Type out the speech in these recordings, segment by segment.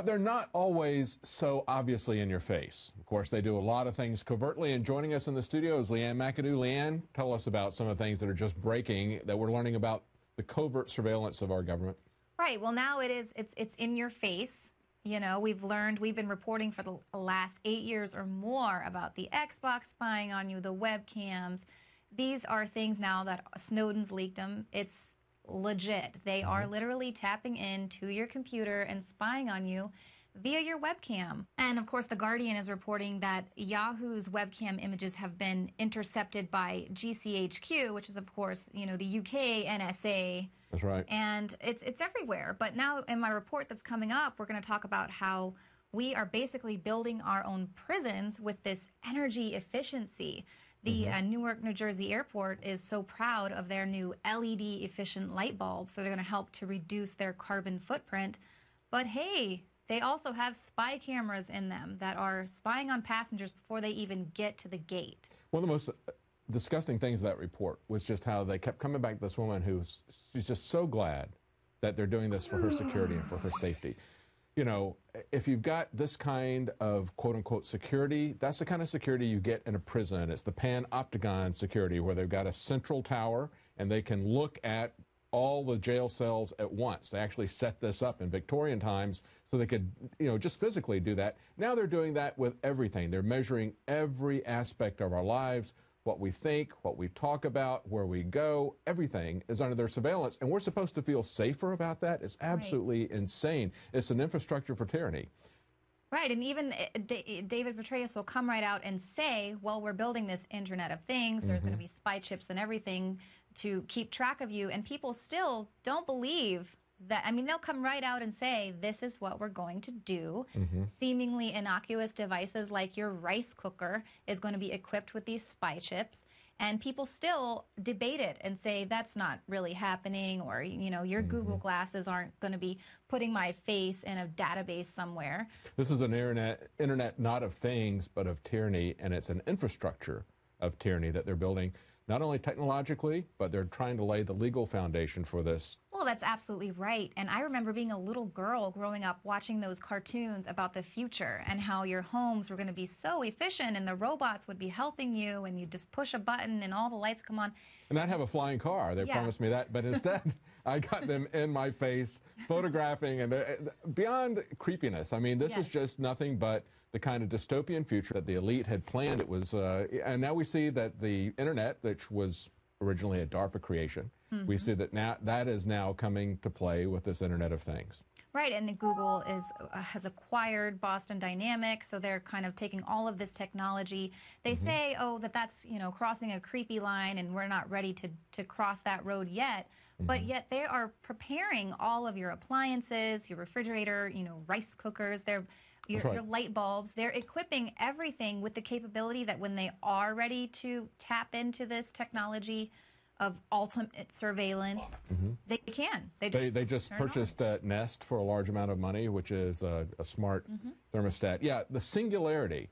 But they're not always so obviously in your face. Of course, they do a lot of things covertly, and joining us in the studio is Leanne McAdoo. Leanne, tell us about some of the things that are just breaking that we're learning about the covert surveillance of our government. Right. Well, now it's in your face. You know, we've been reporting for the last 8 years or more about the Xbox spying on you, the webcams. These are things now that Snowden's leaked them. It's legit. They are literally tapping into your computer and spying on you via your webcam. And of course, The Guardian is reporting that Yahoo's webcam images have been intercepted by GCHQ, which is, of course, you know, the UK NSA. That's right. And it's everywhere. But now in my report that's coming up, we're going to talk about how we are basically building our own prisons with this energy efficiency. The Newark, New Jersey airport is so proud of their new LED efficient light bulbs that are going to help to reduce their carbon footprint. But hey, they also have spy cameras in them that are spying on passengers before they even get to the gate. One of the most disgusting things of that report was just how they kept coming back to this woman she's just so glad that they're doing this for her security and for her safety. You know, if you've got this kind of quote-unquote security, that's the kind of security you get in a prison. It's the panopticon security where they've got a central tower and they can look at all the jail cells at once. They actually set this up in Victorian times so they could, you know, just physically do that. Now they're doing that with everything. They're measuring every aspect of our lives. What we think, what we talk about, where we go, everything is under their surveillance. And we're supposed to feel safer about that? It's absolutely insane. It's an infrastructure for tyranny. Right, and even David Petraeus will come right out and say, well, we're building this Internet of Things. There's going to be spy chips and everything to keep track of you. And people still don't believe that. I mean, they'll come right out and say, this is what we're going to do. Seemingly innocuous devices like your rice cooker is going to be equipped with these spy chips. And people still debate it and say that's not really happening, or, you know, your Google glasses aren't going to be putting my face in a database somewhere. This is an internet not of things, but of tyranny, and it's an infrastructure of tyranny that they're building, not only technologically, but they're trying to lay the legal foundation for this. Well, that's absolutely right. And I remember being a little girl growing up watching those cartoons about the future and how your homes were going to be so efficient and the robots would be helping you and you just push a button and all the lights come on. And I'd have a flying car. They promised me that. But instead, I got them in my face, photographing, and beyond creepiness. I mean, this is just nothing but the kind of dystopian future that the elite had planned. It was, and now we see that the internet, which was originally a DARPA creation, we see that now that is now coming to play with this Internet of Things. Right, and Google has acquired Boston Dynamics, so they're kind of taking all of this technology. They say, oh, that's, you know, crossing a creepy line, and we're not ready to cross that road yet. But yet they are preparing all of your appliances, your refrigerator, you know, rice cookers, your light bulbs. They're equipping everything with the capability that when they are ready to tap into this technology of ultimate surveillance, they can. They just purchased Nest for a large amount of money, which is a smart thermostat. Yeah, the singularity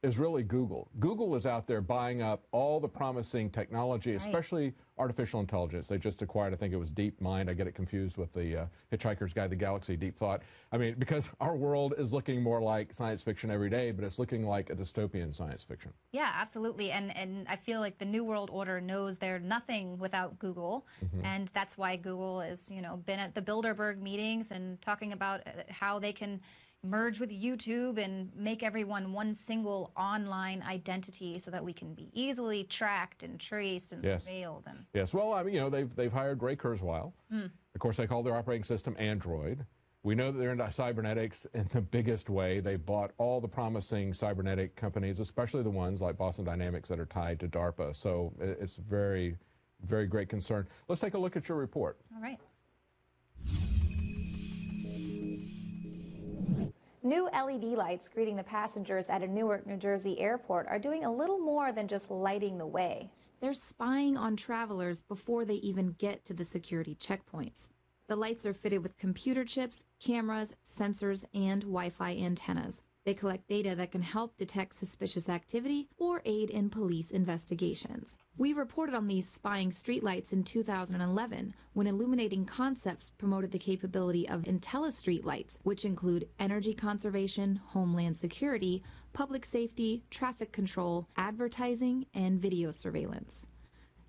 is really Google. Google is out there buying up all the promising technology, especially artificial intelligence. They just acquired, I think it was DeepMind. I get it confused with the Hitchhiker's Guide to the Galaxy, Deep Thought. I mean, because our world is looking more like science fiction every day, but it's looking like a dystopian science fiction. Yeah, absolutely. And I feel like the New World Order knows they're nothing without Google. And that's why Google has, you know, been at the Bilderberg meetings and talking about how they can merge with YouTube and make everyone one single online identity so that we can be easily tracked and traced and surveilled. And yes, well, I mean, you know, they've hired Ray Kurzweil. Of course, they call their operating system Android. We know that they're into cybernetics in the biggest way. They bought all the promising cybernetic companies, especially the ones like Boston Dynamics that are tied to DARPA. So it's very, very great concern. Let's take a look at your report. All right. New LED lights greeting the passengers at a Newark, New Jersey airport are doing a little more than just lighting the way. They're spying on travelers before they even get to the security checkpoints. The lights are fitted with computer chips, cameras, sensors, and Wi-Fi antennas. They collect data that can help detect suspicious activity or aid in police investigations. We reported on these spying streetlights in 2011 when Illuminating Concepts promoted the capability of IntelliStreetlights, which include energy conservation, homeland security, public safety, traffic control, advertising, and video surveillance.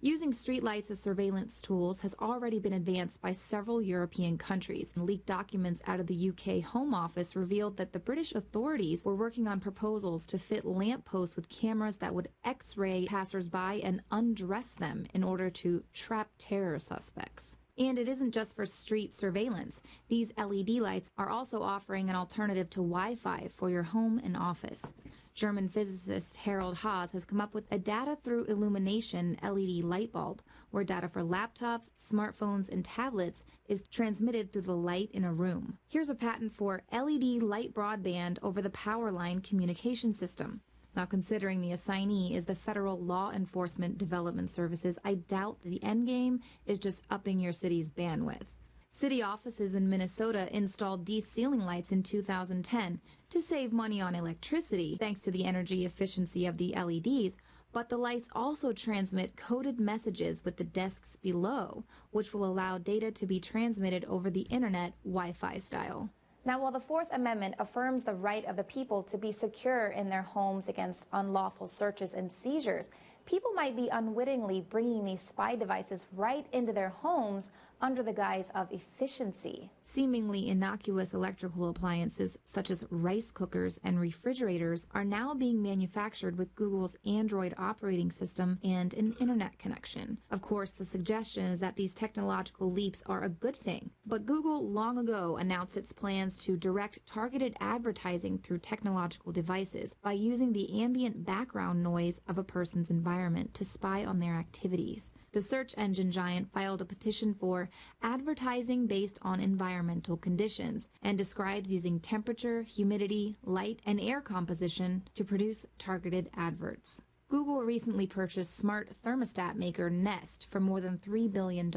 Using streetlights as surveillance tools has already been advanced by several European countries. Leaked documents out of the UK Home Office revealed that the British authorities were working on proposals to fit lampposts with cameras that would X-ray passers-by and undress them in order to trap terror suspects. And it isn't just for street surveillance. These LED lights are also offering an alternative to Wi-Fi for your home and office. German physicist Harald Haas has come up with a data through illumination LED light bulb, where data for laptops, smartphones, and tablets is transmitted through the light in a room. Here's a patent for LED light broadband over the power line communication system. Now, considering the assignee is the Federal Law Enforcement Development Services, I doubt the end game is just upping your city's bandwidth. City offices in Minnesota installed these ceiling lights in 2010 to save money on electricity thanks to the energy efficiency of the LEDs, but the lights also transmit coded messages with the desks below, which will allow data to be transmitted over the internet Wi-Fi style. Now, while the Fourth Amendment affirms the right of the people to be secure in their homes against unlawful searches and seizures, people might be unwittingly bringing these spy devices right into their homes under the guise of efficiency. Seemingly innocuous electrical appliances such as rice cookers and refrigerators are now being manufactured with Google's Android operating system and an internet connection. Of course, the suggestion is that these technological leaps are a good thing, but Google long ago announced its plans to direct targeted advertising through technological devices by using the ambient background noise of a person's environment to spy on their activities. The search engine giant filed a petition for advertising based on environmental conditions and describes using temperature, humidity, light, and air composition to produce targeted adverts. Google recently purchased smart thermostat maker Nest for more than $3 billion.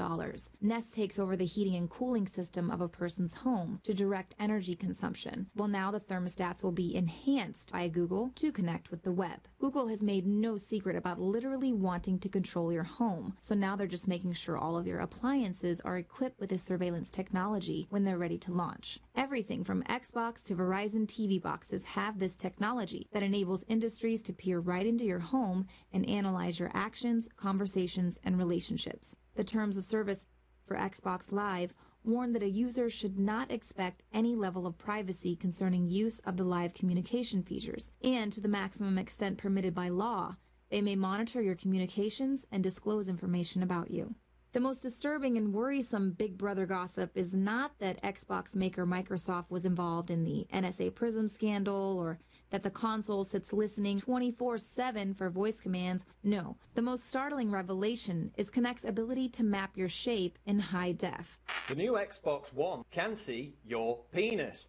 Nest takes over the heating and cooling system of a person's home to direct energy consumption. Well, now the thermostats will be enhanced by Google to connect with the web. Google has made no secret about literally wanting to control your home, so now they're just making sure all of your appliances are equipped with this surveillance technology when they're ready to launch. Everything from Xbox to Verizon TV boxes have this technology that enables industries to peer right into your home and analyze your actions, conversations, and relationships. The terms of service for Xbox Live warn that a user should not expect any level of privacy concerning use of the live communication features, and to the maximum extent permitted by law, they may monitor your communications and disclose information about you. The most disturbing and worrisome Big Brother gossip is not that Xbox maker Microsoft was involved in the NSA Prism scandal or that the console sits listening 24/7 for voice commands. No, the most startling revelation is Kinect's ability to map your shape in high def. The new Xbox One can see your penis.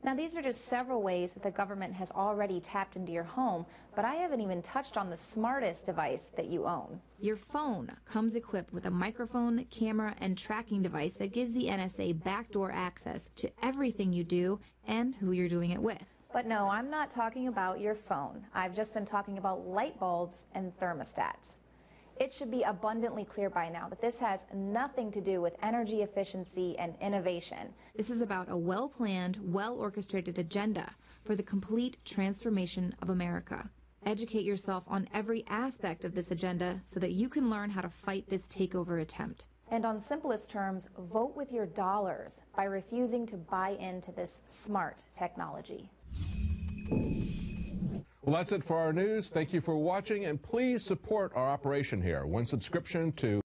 Now, these are just several ways that the government has already tapped into your home, but I haven't even touched on the smartest device that you own. Your phone comes equipped with a microphone, camera, and tracking device that gives the NSA backdoor access to everything you do and who you're doing it with. But no, I'm not talking about your phone. I've just been talking about light bulbs and thermostats. It should be abundantly clear by now that this has nothing to do with energy efficiency and innovation. This is about a well-planned, well-orchestrated agenda for the complete transformation of America. Educate yourself on every aspect of this agenda so that you can learn how to fight this takeover attempt. And on simplest terms, vote with your dollars by refusing to buy into this smart technology. Well, that's it for our news. Thank you for watching, and please support our operation here. One subscription to